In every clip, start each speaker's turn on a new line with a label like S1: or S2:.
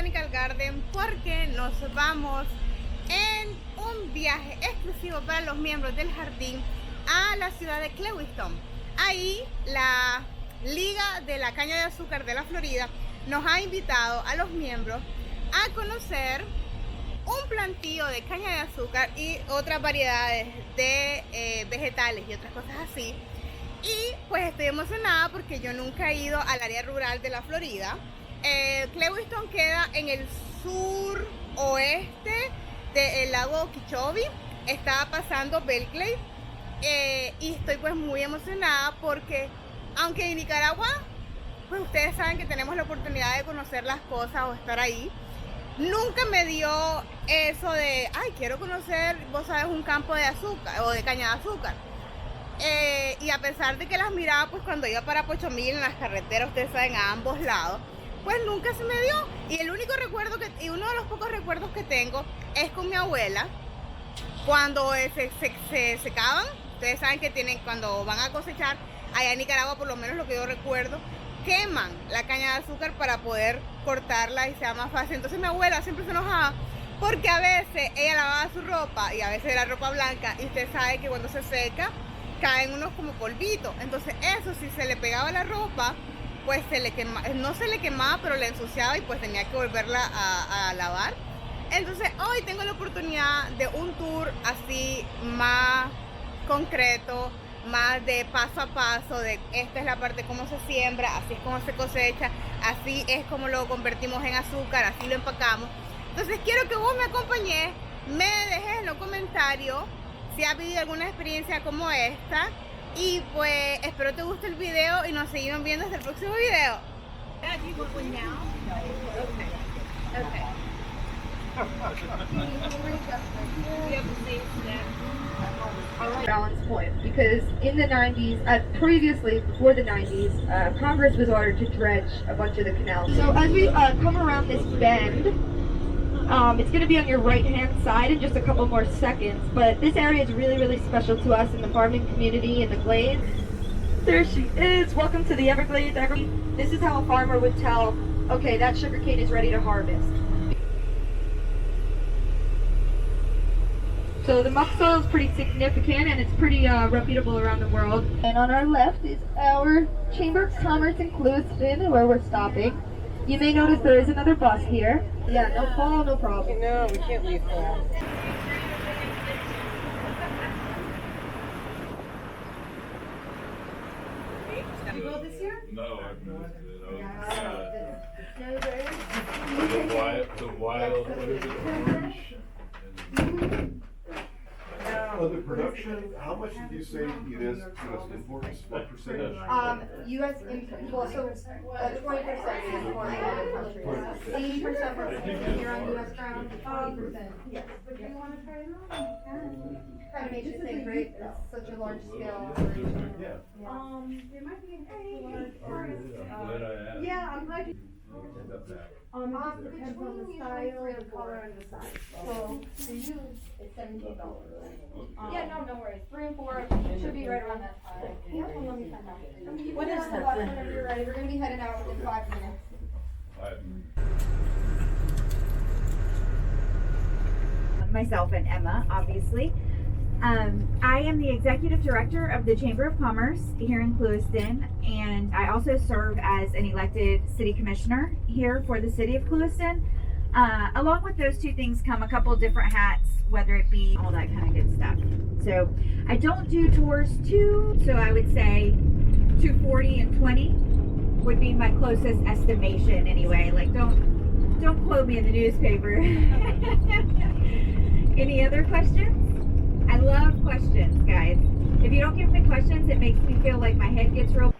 S1: Botanical Garden porque nos vamos en un viaje exclusivo para los miembros del jardín a la ciudad de Clewiston. Ahí la Liga de la Caña de Azúcar de la Florida nos ha invitado a los miembros a conocer un plantío de caña de azúcar y otras variedades de vegetales y otras cosas así. Y pues estoy emocionada porque yo nunca he ido al área rural de la Florida. Clewiston queda en el sur oeste del lago Okeechobee. Estaba pasando Belgrade y estoy pues muy emocionada porque aunque en Nicaragua pues ustedes saben que tenemos la oportunidad de conocer las cosas o estar ahí, nunca me dio eso de, ay, quiero conocer, vos sabes, un campo de azúcar o de caña de azúcar. Y a pesar de que las miraba pues cuando iba para Pochomil en las carreteras, ustedes saben, a ambos lados, pues nunca se me dio. Y el único recuerdo y uno de los pocos recuerdos que tengo es con mi abuela cuando se secaban. Ustedes saben que tienen, cuando van a cosechar allá en Nicaragua, por lo menos lo que yo recuerdo, queman la caña de azúcar para poder cortarla y sea más fácil. Entonces mi abuela siempre se enojaba porque a veces ella lavaba su ropa y a veces era ropa blanca y usted sabe que cuando se seca caen unos como polvitos. Entonces eso, si se le pegaba la ropa, pues se le quemaba, no se le quemaba, pero le ensuciaba y pues tenía que volverla a lavar. Entonces hoy tengo la oportunidad de un tour así más concreto, más de paso a paso, de esta es la parte cómo se siembra, así es como se cosecha, así es como lo convertimos en azúcar, así lo empacamos. Entonces quiero que vos me acompañes, me dejes en los comentarios si has vivido alguna experiencia como esta y pues espero te guste el video y nos seguimos viendo hasta el próximo video.
S2: Balance point, because in the 90s, previously before the 90s, Congress was ordered to dredge a bunch of the canals. So as we come around this bend, it's going to be on your right hand side in just a couple more seconds, but this area is really, really special to us in the farming community in the Glades. There she is. Welcome to the Everglades. This is how a farmer would tell, okay, that sugarcane is ready to harvest. So the muck soil is pretty significant and it's pretty reputable around the world. And on our left is our Chamber of Commerce in Clewiston, where we're stopping. You may notice there is another bus here. Yeah, no fall, no problem.
S3: No, we can't leave fall.
S1: You go this year?
S4: No, I've missed it. The wild, what is it, orange?
S5: The production, how much did you say it is U.S. imports? What percentage?
S2: U.S. import, well, so 20% is foreign countries. 80% are here on U.S. ground, 20%. Yes.
S6: But do you want to try it on?
S2: Kind of makes you think, right? It's such a large scale.
S5: Yeah.
S6: There might be an A or
S4: I'm glad I asked.
S6: yeah, I'm glad you.
S4: End up back.
S6: It depends on the style and the color and the size.
S2: So for you, it's $17. Yeah, no worries. 3 and 4 should be right around that time.
S6: Yeah, well, let me find out.
S2: What is that? Whenever you're ready, we're gonna be heading out within 5 minutes.
S7: Myself and Emma, obviously. I am the executive director of the Chamber of Commerce here in Clewiston, and I also serve as an elected city commissioner here for the city of Clewiston. Along with those two things come a couple different hats, whether it be all that kind of good stuff. So I don't do tours too, so I would say 240 and 20 would be my closest estimation anyway. Like don't quote me in the newspaper. Any other questions? I love questions, guys. If you don't give me questions, it makes me feel like my head gets real.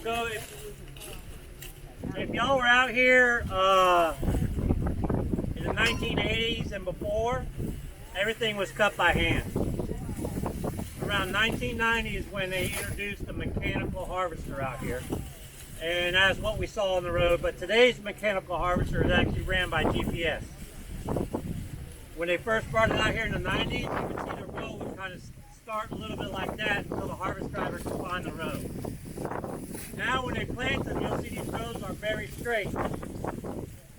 S3: So if y'all were out here in the 1980s and before, everything was cut by hand. Around 1990 is when they introduced the mechanical harvester out here. And that's what we saw on the road. But today's mechanical harvester is actually ran by GPS. When they first brought it out here in the 90s, you would see the row would kind of start a little bit like that until the harvest driver could find the row. Now when they plant them, you'll see these rows are very straight.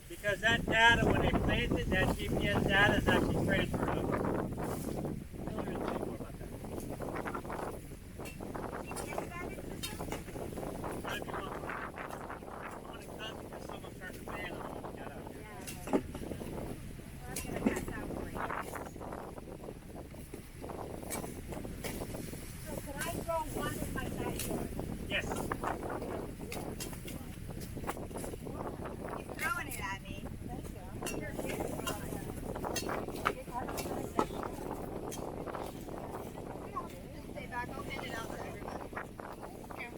S3: Because that data, when they plant it, that GPS data is actually transferred over. Yes.
S1: Throwing it at me. Stay back. I'll hand it out to everybody. Here.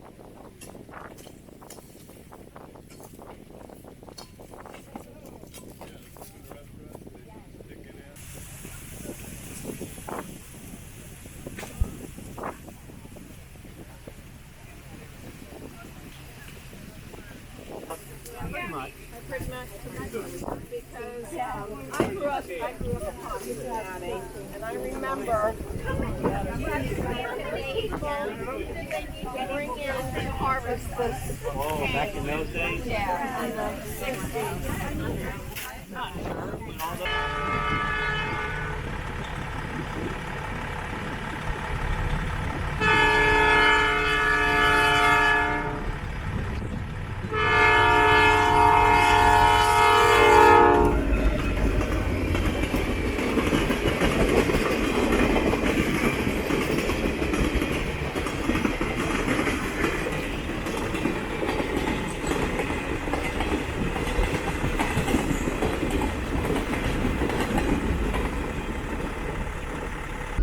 S6: I grew up in Cincinnati, and I remember bring in to harvest this.
S3: Oh, back in those days?
S6: Yeah, in the 60s.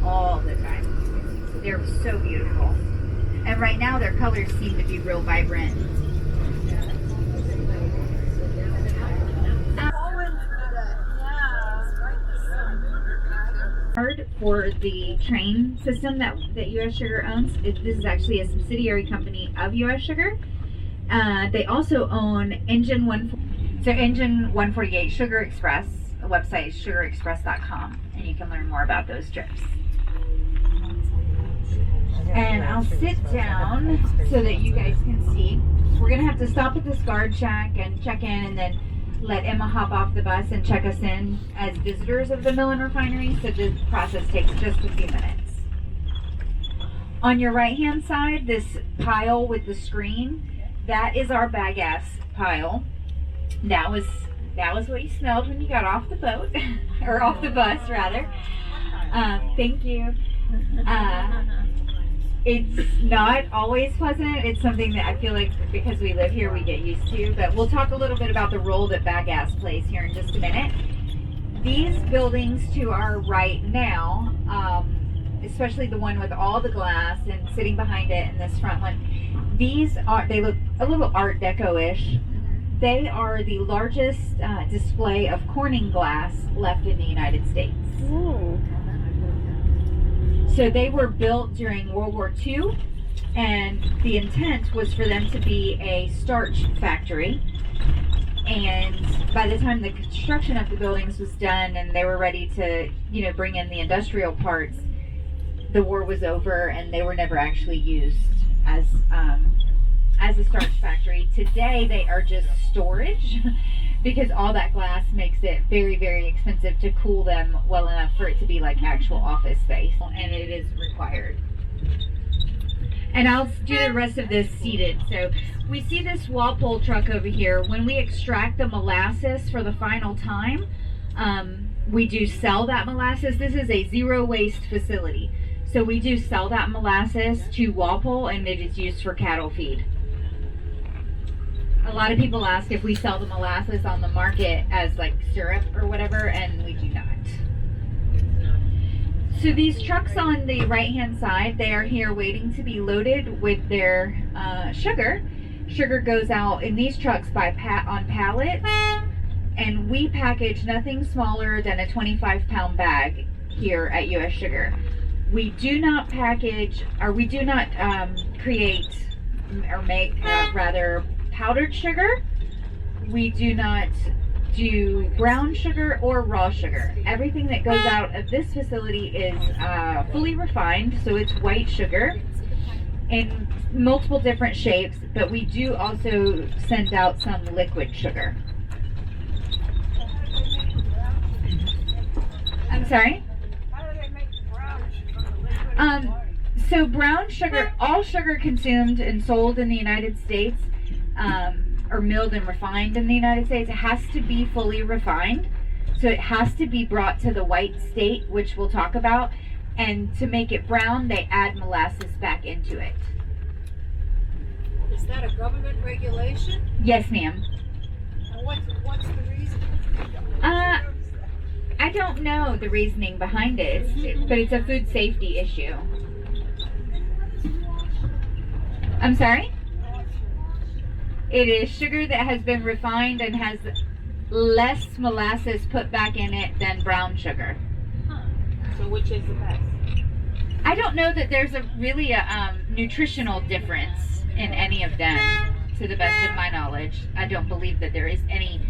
S7: All the time. They're so beautiful. And right now their colors seem to be real vibrant. For the train system that U.S. Sugar owns, this is actually a subsidiary company of U.S. Sugar. They also own Engine 148 Sugar Express. The website is sugarexpress.com, and you can learn more about those trips. And I'll sit down so that you guys can see. We're gonna have to stop at this guard shack and check in, and then let Emma hop off the bus and check us in as visitors of the mill and refinery, so this process takes just a few minutes. On your right hand side, this pile with the screen, that is our bagasse pile. That was what you smelled when you got off the boat, or off the bus rather. Thank you. It's not always pleasant. It's something that I feel like because we live here, we get used to. But we'll talk a little bit about the role that bagasse plays here in just a minute. These buildings to our right now, especially the one with all the glass and sitting behind it and this front one, they look a little Art Deco-ish. They are the largest display of Corning glass left in the United States.
S6: Ooh.
S7: So they were built during World War II, and the intent was for them to be a starch factory. And by the time the construction of the buildings was done and they were ready to, bring in the industrial parts, the war was over and they were never actually used as a starch factory. Today they are just storage because all that glass makes it very, very expensive to cool them well enough for it to be like actual office space, and it is required. And I'll do the rest of this seated. So we see this Walpole truck over here. When we extract the molasses for the final time, we do sell that molasses. This is a zero waste facility. So we do sell that molasses to Walpole, and it is used for cattle feed. A lot of people ask if we sell the molasses on the market as like syrup or whatever, and we do not. So these trucks on the right hand side, they are here waiting to be loaded with their sugar. sugar goes out in these trucks by on pallets, and we package nothing smaller than a 25-pound bag here at US Sugar. We do not package, or we do not create or make rather powdered sugar. We do not do brown sugar or raw sugar. Everything that goes out of this facility is fully refined, so it's white sugar in multiple different shapes, but we do also send out some liquid sugar. I'm sorry? So brown sugar, all sugar consumed and sold in the United States, or milled and refined in the United States, it has to be fully refined. So it has to be brought to the white state, which we'll talk about. And to make it brown, they add molasses back into it.
S6: Is that a government regulation?
S7: Yes, ma'am.
S6: And what's the reason?
S7: I don't know the reasoning behind it, but it's a food safety issue. I'm sorry? It is sugar that has been refined and has less molasses put back in it than brown sugar.
S6: So which is the best?
S7: I don't know that there's really a nutritional difference in any of them, to the best of my knowledge. I don't believe that there is any,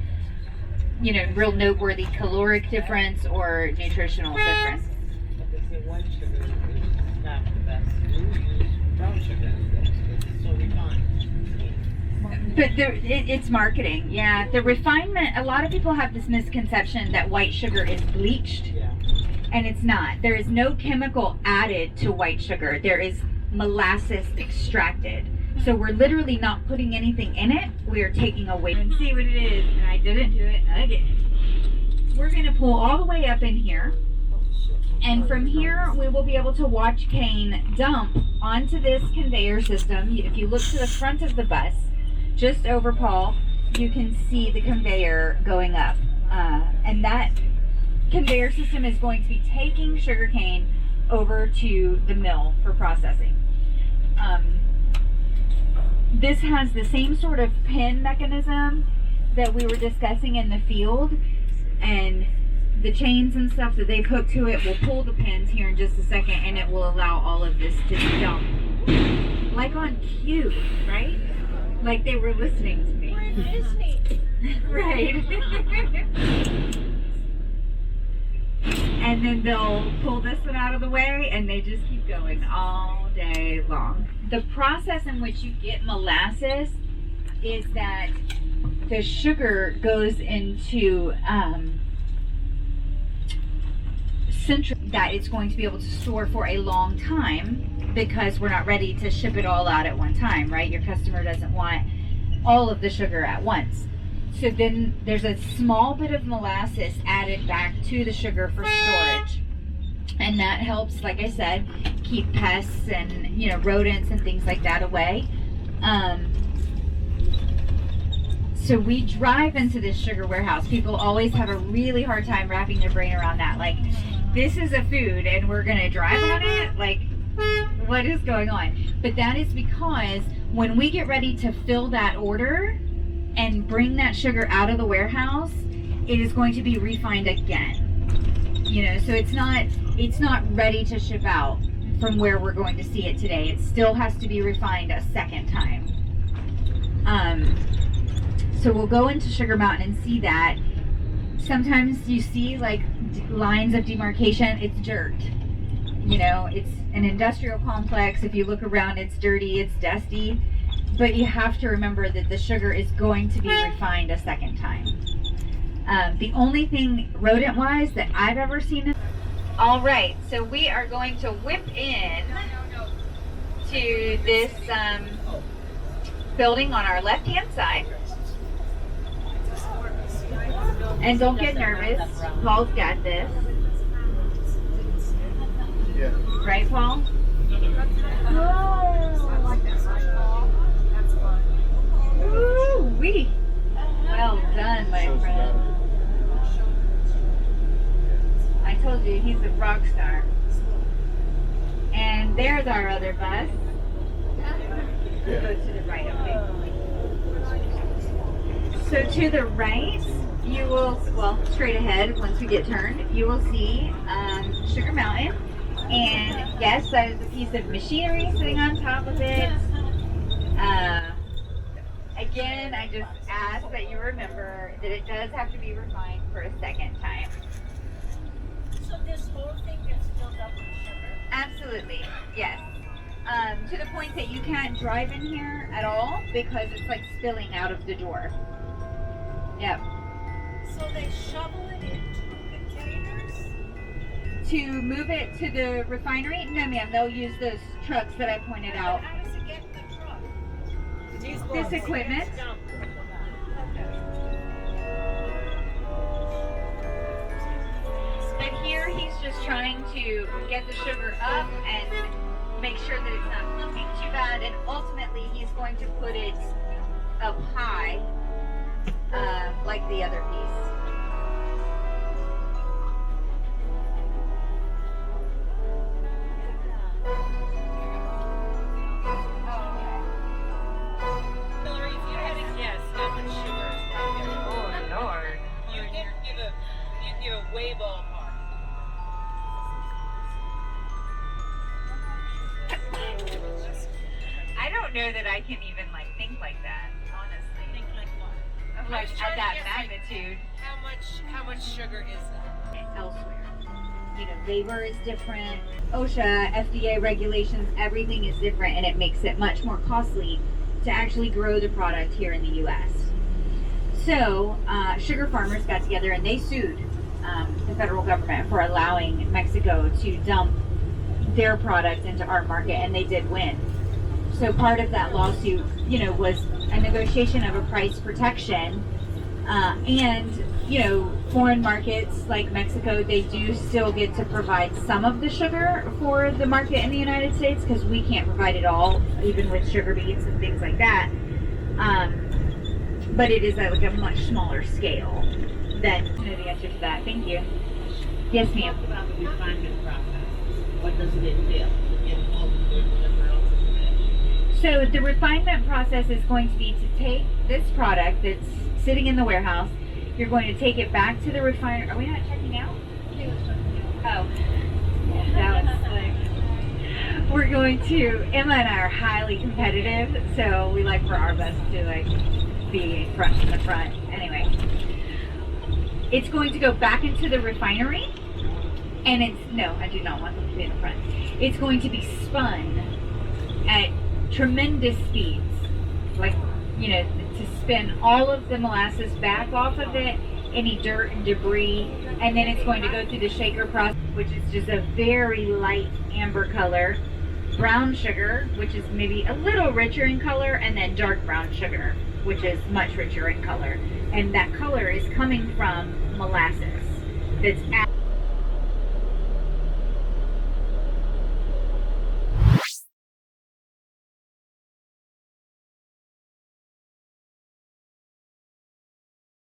S7: real noteworthy caloric difference or nutritional difference.
S6: But they say white sugar is not the best. We use brown sugar instead. It's so refined.
S7: But it's marketing, yeah. The refinement, a lot of people have this misconception that white sugar is bleached,
S6: Yeah.
S7: and it's not. There is no chemical added to white sugar. There is molasses extracted. So we're literally not putting anything in it. We are taking away. And see what it is, and I didn't do it again. We're gonna pull all the way up in here, and from here we will be able to watch Kane dump onto this conveyor system. If you look to the front of the bus, just over Paul, you can see the conveyor going up. And that conveyor system is going to be taking sugarcane over to the mill for processing. This has the same sort of pin mechanism that we were discussing in the field, and the chains and stuff that they've hooked to it will pull the pins here in just a second, and it will allow all of this to dump. Like on cue, right? Like they were listening to me.
S6: We're listening.
S7: Right. And then they'll pull this one out of the way, and they just keep going all day long. The process in which you get molasses is that the sugar goes into central that it's going to be able to store for a long time, because we're not ready to ship it all out at one time, right? Your customer doesn't want all of the sugar at once. So then there's a small bit of molasses added back to the sugar for storage. And that helps, like I said, keep pests and, rodents and things like that away. So we drive into this sugar warehouse. People always have a really hard time wrapping their brain around that. Like, this is a food and we're gonna drive on it? Like, what is going on? But that is because when we get ready to fill that order and bring that sugar out of the warehouse, it is going to be refined again. So it's not ready to ship out from where we're going to see it today. It still has to be refined a second time. So we'll go into Sugar Mountain and see that. Sometimes you see like lines of demarcation. It's dirt. It's an industrial complex. If you look around, it's dirty, it's dusty. But you have to remember that the sugar is going to be refined a second time. The only thing rodent-wise that I've ever seen. All right, so we are going to whip in to this building on our left-hand side. And don't get nervous. Paul's got this.
S5: Yeah.
S7: Right, Paul? Woo-wee. Well done, my friend. I told you, he's a rock star. And there's our other bus. Go to the right, okay? So to the right, you will, well, straight ahead, once we get turned, you will see Sugar Mountain. And yes, that is a piece of machinery sitting on top of it. Again, I just ask that you remember that it does have to be refined for a second time.
S8: So this whole thing gets filled up with sugar?
S7: Absolutely, yes. To the point that you can't drive in here at all because it's like spilling out of the door. Yep.
S8: So they shovel it into containers?
S7: To move it to the refinery? No, ma'am. They'll use those trucks that I pointed out.
S8: How does it get in the truck?
S7: This equipment. But here he's just trying to get the sugar up and make sure that it's not clumping too bad. And ultimately he's going to put it up high, like the other piece.
S8: Hillary, if you had a guess how much sugar is right there?
S7: Oh Lord.
S8: You give a way ballpark.
S7: I don't know that I can even like think like that, honestly.
S8: Think like what?
S7: Of like
S8: was
S7: at
S8: trying to
S7: that
S8: guess, like,
S7: magnitude.
S8: How much sugar is that?
S7: Elsewhere. You know, labor is different. OSHA, FDA regulations, everything is different, and it makes it much more costly to actually grow the product here in the U.S. So, sugar farmers got together and they sued the federal government for allowing Mexico to dump their product into our market, and they did win. So part of that lawsuit, you know, was a negotiation of a price protection, and you know, foreign markets like Mexico, they do still get to provide some of the sugar for the market in the United States because we can't provide it all, even with sugar beets and things like that. But it is at like a much smaller scale than, you know, the answer to that. Thank you. Yes, ma'am.
S6: Talk about the refinement process. What does it entail? Again, all the good, whatever else is there.
S7: So the refinement process is going to be to take this product that's sitting in the warehouse. You're going to take it back to the refinery. Are we not checking out? Oh, that was slick. We're going to, Emma and I are highly competitive, so we like for our best to like be front in the front. Anyway, it's going to go back into the refinery, and no, I do not want them to be in the front. It's going to be spun at tremendous speeds, like, you know, to spin all of the molasses back off of it, any dirt and debris, and then it's going to go through the shaker process, which is just a very light amber color, brown sugar, which is maybe a little richer in color, and then dark brown sugar, which is much richer in color. And that color is coming from molasses that's